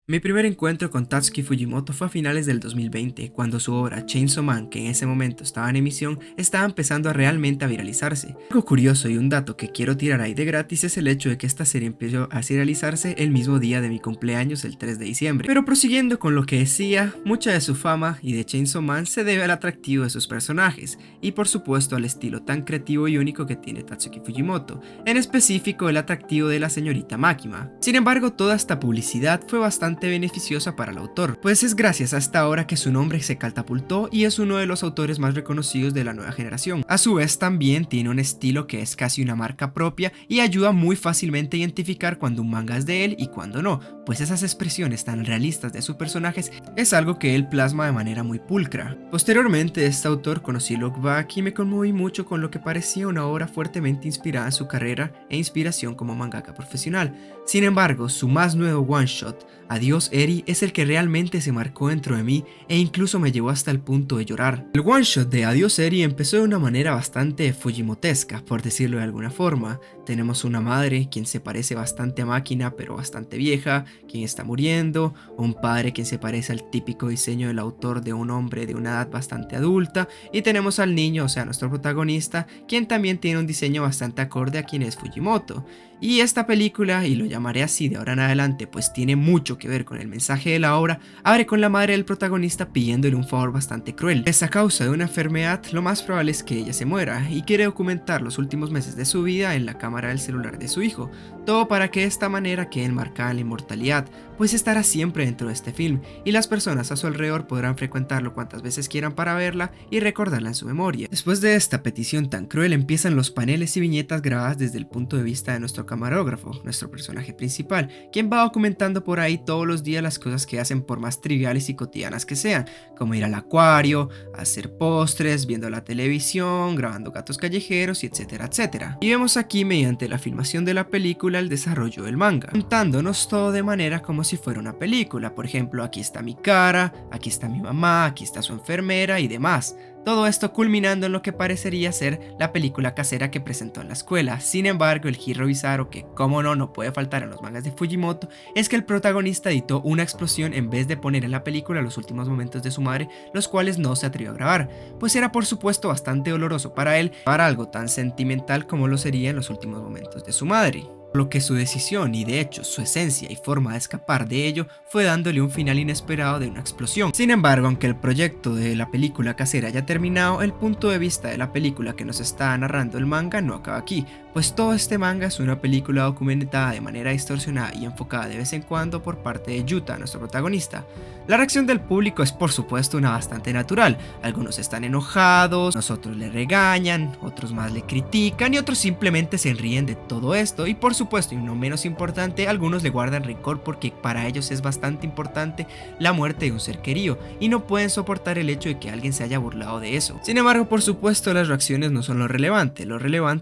Mi primer encuentro con Tatsuki Fujimoto fue a finales del 2020, cuando su obra Chainsaw Man, que en ese momento estaba en emisión, estaba empezando a realmente a viralizarse. Algo curioso y un dato que quiero tirar ahí de gratis es el hecho de que esta serie empezó a viralizarse el mismo día de mi cumpleaños, el 3 de diciembre. Pero prosiguiendo con lo que decía, mucha de su fama y de Chainsaw Man se debe al atractivo de sus personajes, y por supuesto al estilo tan creativo y único que tiene Tatsuki Fujimoto, en específico el atractivo de la señorita Makima. Sin embargo, toda esta publicidad fue bastante beneficiosa para el autor, pues es gracias a esta obra que su nombre se catapultó y es uno de los autores más reconocidos de la nueva generación. A su vez también tiene un estilo que es casi una marca propia y ayuda muy fácilmente a identificar cuando un manga es de él y cuando no, pues esas expresiones tan realistas de sus personajes es algo que él plasma de manera muy pulcra. Posteriormente de este autor conocí Look Back y me conmoví mucho con lo que parecía una obra fuertemente inspirada en su carrera e inspiración como mangaka profesional. Sin embargo, su más nuevo one shot, Adiós Eri, es el que realmente se marcó dentro de mí e incluso me llevó hasta el punto de llorar. El one shot de Adiós Eri empezó de una manera bastante fujimotesca, por decirlo de alguna forma. Tenemos una madre quien se parece bastante a Máquina pero bastante vieja, quien está muriendo, un padre quien se parece al típico diseño del autor de un hombre de una edad bastante adulta, y tenemos al niño, o sea nuestro protagonista, quien también tiene un diseño bastante acorde a quien es Fujimoto. Y esta película, y lo llamaré así de ahora en adelante pues tiene mucho que ver con el mensaje de la obra, abre con la madre del protagonista pidiéndole un favor bastante cruel. Es a causa de una enfermedad, lo más probable es que ella se muera y quiere documentar los últimos meses de su vida en la cámara del celular de su hijo, todo para que de esta manera quede enmarcada en la inmortalidad, pues estará siempre dentro de este film y las personas a su alrededor podrán frecuentarlo cuantas veces quieran para verla y recordarla en su memoria. Después de esta petición tan cruel empiezan los paneles y viñetas grabadas desde el punto de vista de nuestro camarógrafo, nuestro personaje principal, quien va documentando por ahí todos los días las cosas que hacen por más triviales y cotidianas que sean, como ir al acuario, hacer postres, viendo la televisión, grabando gatos callejeros y etcétera, etcétera. Y vemos aquí mediante la filmación de la película el desarrollo del manga, contándonos todo de manera como si fuera una película. Por ejemplo, aquí está mi cara, aquí está mi mamá, aquí está su enfermera y demás. Todo esto culminando en lo que parecería ser la película casera que presentó en la escuela. Sin embargo, el giro bizarro que, como no puede faltar en los mangas de Fujimoto, es que el protagonista editó una explosión en vez de poner en la película los últimos momentos de su madre, los cuales no se atrevió a grabar, pues era por supuesto bastante doloroso para él, para algo tan sentimental como lo sería en los últimos momentos de su madre. Lo que su decisión y de hecho su esencia y forma de escapar de ello fue dándole un final inesperado de una explosión. Sin embargo, aunque el proyecto de la película casera haya terminado, el punto de vista de la película que nos está narrando el manga no acaba aquí, pues todo este manga es una película documentada de manera distorsionada y enfocada de vez en cuando por parte de Yuta, nuestro protagonista. La reacción del público es por supuesto una bastante natural, algunos están enojados, otros le regañan, otros más le critican y otros simplemente se ríen de todo esto, y por supuesto y no menos importante, algunos le guardan rencor porque para ellos es bastante importante la muerte de un ser querido y no pueden soportar el hecho de que alguien se haya burlado de eso. Sin embargo, por supuesto las reacciones no son lo relevante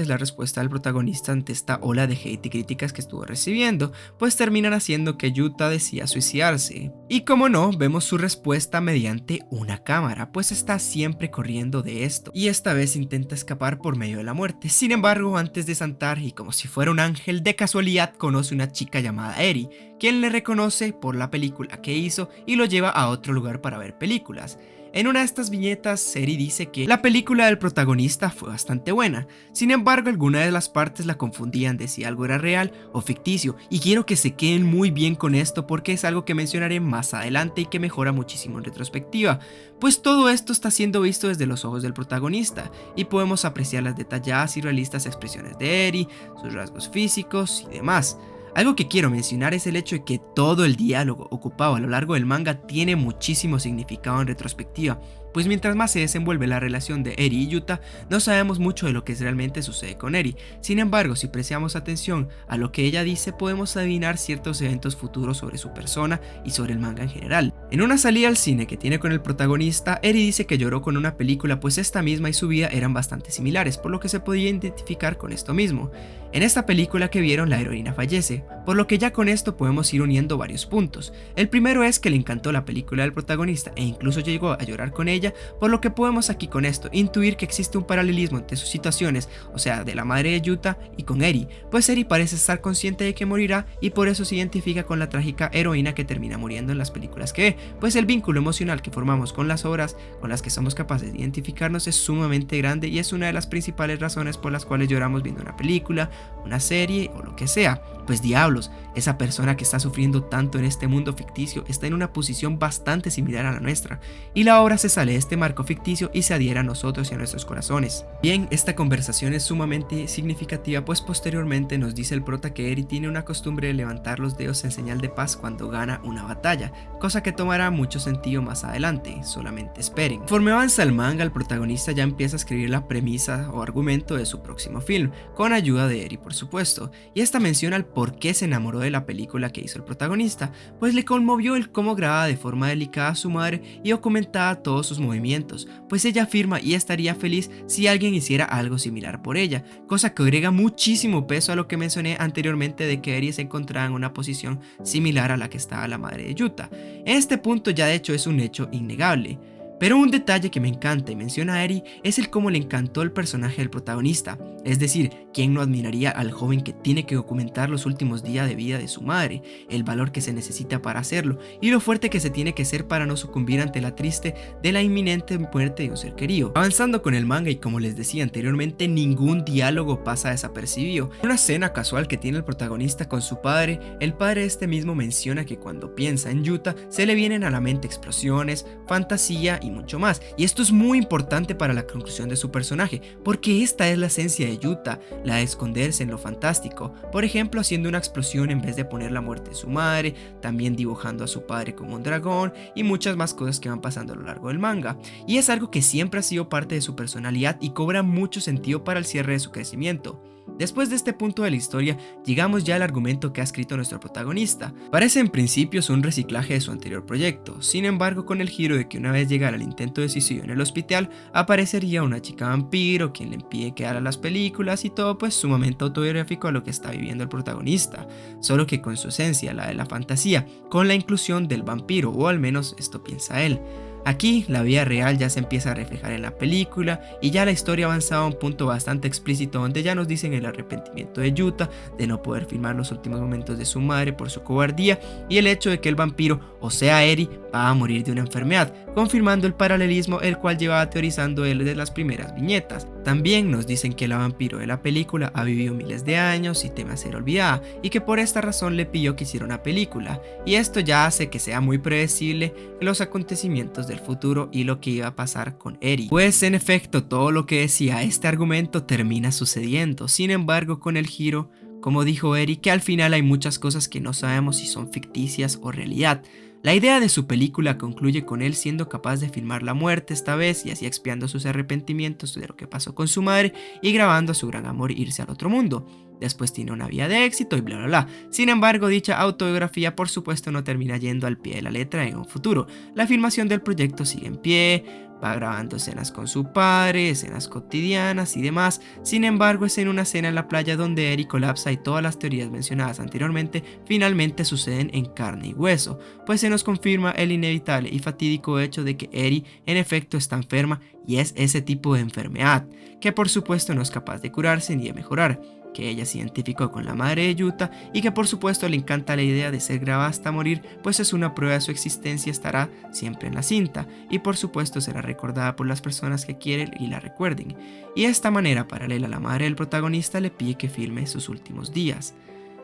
es la respuesta del protagonista ante esta ola de hate y críticas que estuvo recibiendo, pues terminan haciendo que Yuta decida suicidarse. Y como no, vemos su respuesta mediante una cámara, pues está siempre corriendo de esto, y esta vez intenta escapar por medio de la muerte. Sin embargo, antes de saltar y como si fuera un ángel, de casualidad conoce una chica llamada Eri, quien le reconoce por la película que hizo y lo lleva a otro lugar para ver películas. En una de estas viñetas, Eri dice que la película del protagonista fue bastante buena, sin embargo algunas de las partes la confundían de si algo era real o ficticio, y quiero que se queden muy bien con esto porque es algo que mencionaré más adelante y que mejora muchísimo en retrospectiva, pues todo esto está siendo visto desde los ojos del protagonista y podemos apreciar las detalladas y realistas expresiones de Eri, sus rasgos físicos y demás. Algo que quiero mencionar es el hecho de que todo el diálogo ocupado a lo largo del manga tiene muchísimo significado en retrospectiva, pues mientras más se desenvuelve la relación de Eri y Yuta, no sabemos mucho de lo que realmente sucede con Eri. Sin embargo, si prestamos atención a lo que ella dice, podemos adivinar ciertos eventos futuros sobre su persona y sobre el manga en general. En una salida al cine que tiene con el protagonista, Eri dice que lloró con una película, pues esta misma y su vida eran bastante similares, por lo que se podía identificar con esto mismo. En esta película que vieron, la heroína fallece, por lo que ya con esto podemos ir uniendo varios puntos. El primero es que le encantó la película del protagonista e incluso llegó a llorar con ella, por lo que podemos aquí con esto intuir que existe un paralelismo entre sus situaciones, o sea, de la madre de Yuta y con Eri, pues Eri parece estar consciente de que morirá y por eso se identifica con la trágica heroína que termina muriendo en las películas que ve, pues el vínculo emocional que formamos con las obras con las que somos capaces de identificarnos es sumamente grande y es una de las principales razones por las cuales lloramos viendo una película, una serie o lo que sea. Pues diablos, esa persona que está sufriendo tanto en este mundo ficticio está en una posición bastante similar a la nuestra, y la obra se sale de este marco ficticio y se adhiere a nosotros y a nuestros corazones. Bien, esta conversación es sumamente significativa, pues posteriormente nos dice el prota que Eri tiene una costumbre de levantar los dedos en señal de paz cuando gana una batalla, cosa que tomará mucho sentido más adelante, solamente esperen. Conforme avanza el manga, el protagonista ya empieza a escribir la premisa o argumento de su próximo film, con ayuda de Eri por supuesto, y esta menciona el por qué se enamoró de la película que hizo el protagonista, pues le conmovió el cómo grababa de forma delicada a su madre y documentaba todos sus movimientos, pues ella afirma y estaría feliz si alguien hiciera algo similar por ella, cosa que agrega muchísimo peso a lo que mencioné anteriormente de que Eri se encontraba en una posición similar a la que estaba la madre de Yuta. En este punto ya de hecho es un hecho innegable. Pero un detalle que me encanta y menciona a Eri es el cómo le encantó el personaje del protagonista, es decir, quién no admiraría al joven que tiene que documentar los últimos días de vida de su madre, el valor que se necesita para hacerlo y lo fuerte que se tiene que ser para no sucumbir ante la triste de la inminente muerte de un ser querido. Avanzando con el manga y como les decía anteriormente, ningún diálogo pasa desapercibido. En una escena casual que tiene el protagonista con su padre, el padre de este mismo menciona que cuando piensa en Yuta se le vienen a la mente explosiones, fantasía y mucho más, y esto es muy importante para la conclusión de su personaje, porque esta es la esencia de Yuta, la de esconderse en lo fantástico, por ejemplo haciendo una explosión en vez de poner la muerte de su madre, también dibujando a su padre como un dragón y muchas más cosas que van pasando a lo largo del manga, y es algo que siempre ha sido parte de su personalidad y cobra mucho sentido para el cierre de su crecimiento. Después de este punto de la historia, llegamos ya al argumento que ha escrito nuestro protagonista. Parece en principio un reciclaje de su anterior proyecto, sin embargo con el giro de que una vez llegara el intento de suicidio en el hospital, aparecería una chica vampiro quien le impide quedar a las películas y todo pues sumamente autobiográfico a lo que está viviendo el protagonista, solo que con su esencia, la de la fantasía, con la inclusión del vampiro, o al menos esto piensa él. Aquí la vida real ya se empieza a reflejar en la película y ya la historia avanzaba a un punto bastante explícito donde ya nos dicen el arrepentimiento de Yuta de no poder filmar los últimos momentos de su madre por su cobardía y el hecho de que el vampiro, o sea Eri, va a morir de una enfermedad, confirmando el paralelismo el cual llevaba teorizando él desde las primeras viñetas. También nos dicen que la vampiro de la película ha vivido miles de años y teme a ser olvidada y que por esta razón le pidió que hiciera una película, y esto ya hace que sea muy predecible los acontecimientos del futuro y lo que iba a pasar con Eri. Pues en efecto todo lo que decía este argumento termina sucediendo, sin embargo con el giro, como dijo Eri, que al final hay muchas cosas que no sabemos si son ficticias o realidad. La idea de su película concluye con él siendo capaz de filmar la muerte esta vez y así expiando sus arrepentimientos de lo que pasó con su madre y grabando a su gran amor irse al otro mundo. Después tiene una vida de éxito y bla bla bla. Sin embargo, dicha autobiografía por supuesto no termina yendo al pie de la letra en un futuro. La filmación del proyecto sigue en pie, va grabando escenas con su padre, escenas cotidianas y demás. Sin embargo, es en una escena en la playa donde Eri colapsa y todas las teorías mencionadas anteriormente finalmente suceden en carne y hueso, pues se nos confirma el inevitable y fatídico hecho de que Eri en efecto está enferma y es ese tipo de enfermedad, que por supuesto no es capaz de curarse ni de mejorar, que ella se identificó con la madre de Yuta y que por supuesto le encanta la idea de ser grabada hasta morir, pues es una prueba de su existencia, estará siempre en la cinta y por supuesto será recordada por las personas que quieren y la recuerden, y de esta manera paralela la madre del protagonista le pide que filme sus últimos días.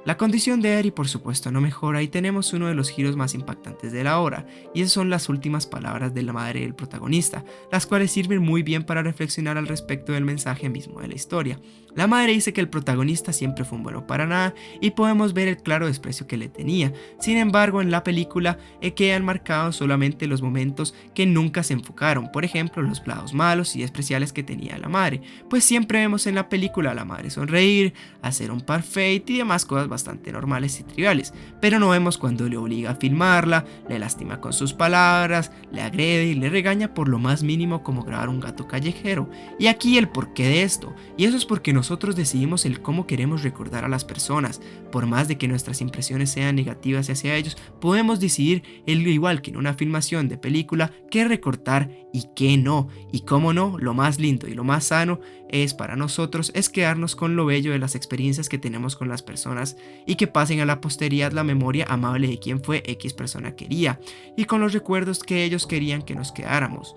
La condición de Eri por supuesto no mejora y tenemos uno de los giros más impactantes de la obra, y esas son las últimas palabras de la madre del protagonista, las cuales sirven muy bien para reflexionar al respecto del mensaje mismo de la historia. La madre dice que el protagonista siempre fue un bueno para nada y podemos ver el claro desprecio que le tenía. Sin embargo, en la película quedan marcados solamente los momentos que nunca se enfocaron, por ejemplo los lados malos y despreciables que tenía la madre, pues siempre vemos en la película a la madre sonreír, hacer un parfait y demás cosas bastante normales y triviales, pero no vemos cuando le obliga a filmarla, le lastima con sus palabras, le agrede y le regaña por lo más mínimo como grabar un gato callejero. Y aquí el porqué de esto, y eso es porque nosotros decidimos el cómo queremos recordar a las personas. Por más de que nuestras impresiones sean negativas hacia ellos, podemos decidir, igual que en una filmación de película, qué recortar y qué no. Y cómo no, lo más lindo y lo más sano es para nosotros es quedarnos con lo bello de las experiencias que tenemos con las personas y que pasen a la posteridad la memoria amable de quién fue X persona quería y con los recuerdos que ellos querían que nos quedáramos.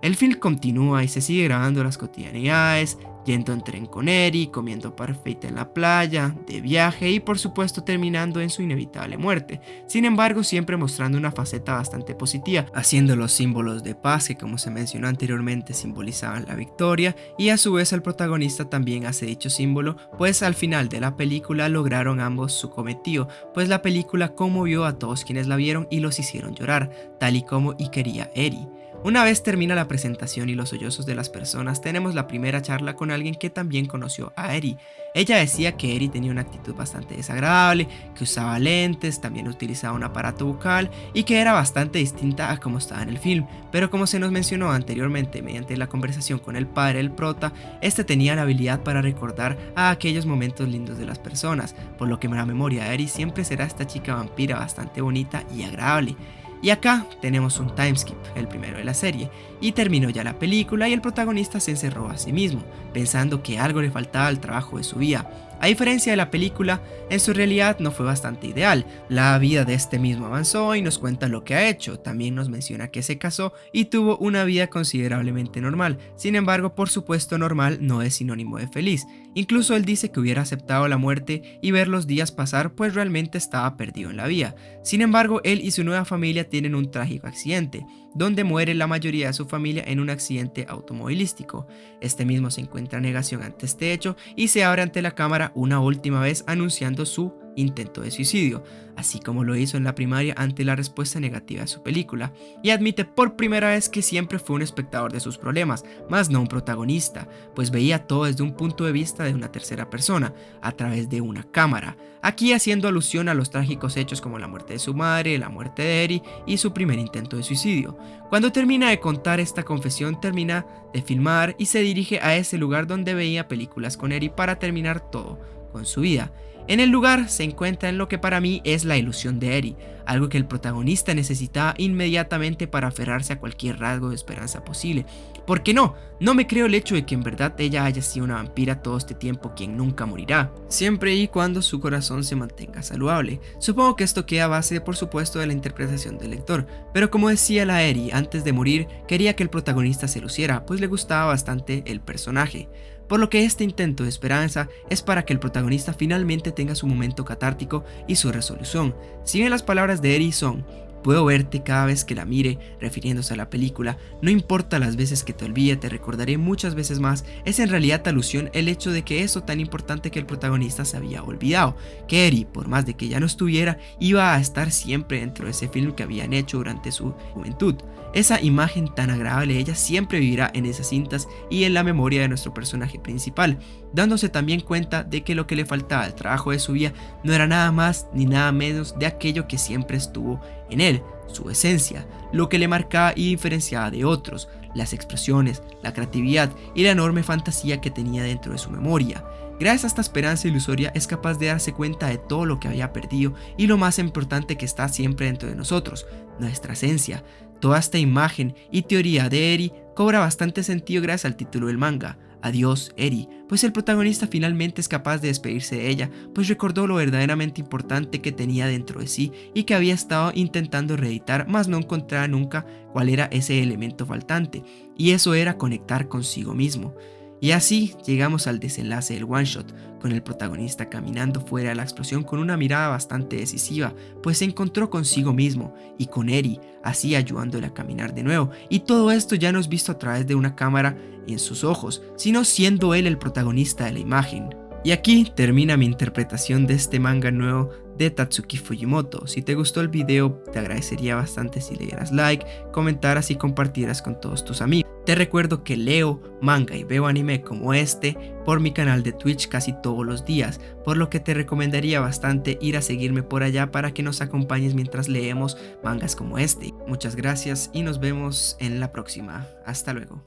El film continúa y se sigue grabando las cotidianidades, yendo en tren con Eri, comiendo parfait en la playa, de viaje y por supuesto terminando en su inevitable muerte. Sin embargo, siempre mostrando una faceta bastante positiva, haciendo los símbolos de paz que, como se mencionó anteriormente, simbolizaban la victoria, y a su vez el protagonista también hace dicho símbolo, pues al final de la película lograron ambos su cometido, pues la película conmovió a todos quienes la vieron y los hicieron llorar, tal y como quería Eri. Una vez termina la presentación y los sollozos de las personas, tenemos la primera charla con alguien que también conoció a Eri. Ella decía que Eri tenía una actitud bastante desagradable, que usaba lentes, también utilizaba un aparato bucal y que era bastante distinta a como estaba en el film, pero como se nos mencionó anteriormente mediante la conversación con el padre del prota, este tenía la habilidad para recordar a aquellos momentos lindos de las personas, por lo que la memoria de Eri siempre será esta chica vampira bastante bonita y agradable. Y acá tenemos un timeskip, el primero de la serie, y terminó ya la película y el protagonista se encerró a sí mismo, pensando que algo le faltaba al trabajo de su vida. A diferencia de la película, en su realidad no fue bastante ideal. La vida de este mismo avanzó y nos cuenta lo que ha hecho. También nos menciona que se casó y tuvo una vida considerablemente normal. Sin embargo, por supuesto, normal no es sinónimo de feliz. Incluso él dice que hubiera aceptado la muerte y ver los días pasar, pues realmente estaba perdido en la vida. Sin embargo, él y su nueva familia tienen un trágico accidente, donde muere la mayoría de su familia en un accidente automovilístico. Este mismo se encuentra en negación ante este hecho y se abre ante la cámara una última vez anunciando su intento de suicidio, así como lo hizo en la primaria ante la respuesta negativa de su película, y admite por primera vez que siempre fue un espectador de sus problemas, más no un protagonista, pues veía todo desde un punto de vista de una tercera persona, a través de una cámara, aquí haciendo alusión a los trágicos hechos como la muerte de su madre, la muerte de Eri y su primer intento de suicidio. Cuando termina de contar esta confesión, termina de filmar y se dirige a ese lugar donde veía películas con Eri para terminar todo con su vida. En el lugar se encuentra en lo que para mí es la ilusión de Eri, algo que el protagonista necesitaba inmediatamente para aferrarse a cualquier rasgo de esperanza posible. Porque no me creo el hecho de que en verdad ella haya sido una vampira todo este tiempo quien nunca morirá, siempre y cuando su corazón se mantenga saludable. Supongo que esto queda a base, por supuesto, de la interpretación del lector, pero como decía la Eri antes de morir, quería que el protagonista se luciera, pues le gustaba bastante el personaje. Por lo que este intento de esperanza es para que el protagonista finalmente tenga su momento catártico y su resolución. Si bien las palabras de Eri son "puedo verte cada vez que la mire", refiriéndose a la película, "no importa las veces que te olvide, te recordaré muchas veces más", es en realidad alusión el hecho de que eso tan importante que el protagonista se había olvidado, que Eri, por más de que ya no estuviera, iba a estar siempre dentro de ese film que habían hecho durante su juventud. Esa imagen tan agradable, ella siempre vivirá en esas cintas y en la memoria de nuestro personaje principal, dándose también cuenta de que lo que le faltaba al trabajo de su vida no era nada más ni nada menos de aquello que siempre estuvo en él, su esencia, lo que le marcaba y diferenciaba de otros, las expresiones, la creatividad y la enorme fantasía que tenía dentro de su memoria. Gracias a esta esperanza ilusoria es capaz de darse cuenta de todo lo que había perdido y lo más importante que está siempre dentro de nosotros, nuestra esencia. Toda esta imagen y teoría de Eri cobra bastante sentido gracias al título del manga, Adiós, Eri, pues el protagonista finalmente es capaz de despedirse de ella, pues recordó lo verdaderamente importante que tenía dentro de sí y que había estado intentando reeditar, mas no encontraba nunca cuál era ese elemento faltante, y eso era conectar consigo mismo. Y así llegamos al desenlace del one shot, con el protagonista caminando fuera de la explosión con una mirada bastante decisiva, pues se encontró consigo mismo y con Eri, así ayudándole a caminar de nuevo, y todo esto ya no es visto a través de una cámara en sus ojos, sino siendo él el protagonista de la imagen. Y aquí termina mi interpretación de este manga nuevo de Tatsuki Fujimoto. Si te gustó el video, te agradecería bastante si le dieras like, comentaras y compartieras con todos tus amigos. Te recuerdo que leo manga y veo anime como este por mi canal de Twitch casi todos los días, por lo que te recomendaría bastante ir a seguirme por allá para que nos acompañes mientras leemos mangas como este. Muchas gracias y nos vemos en la próxima. Hasta luego.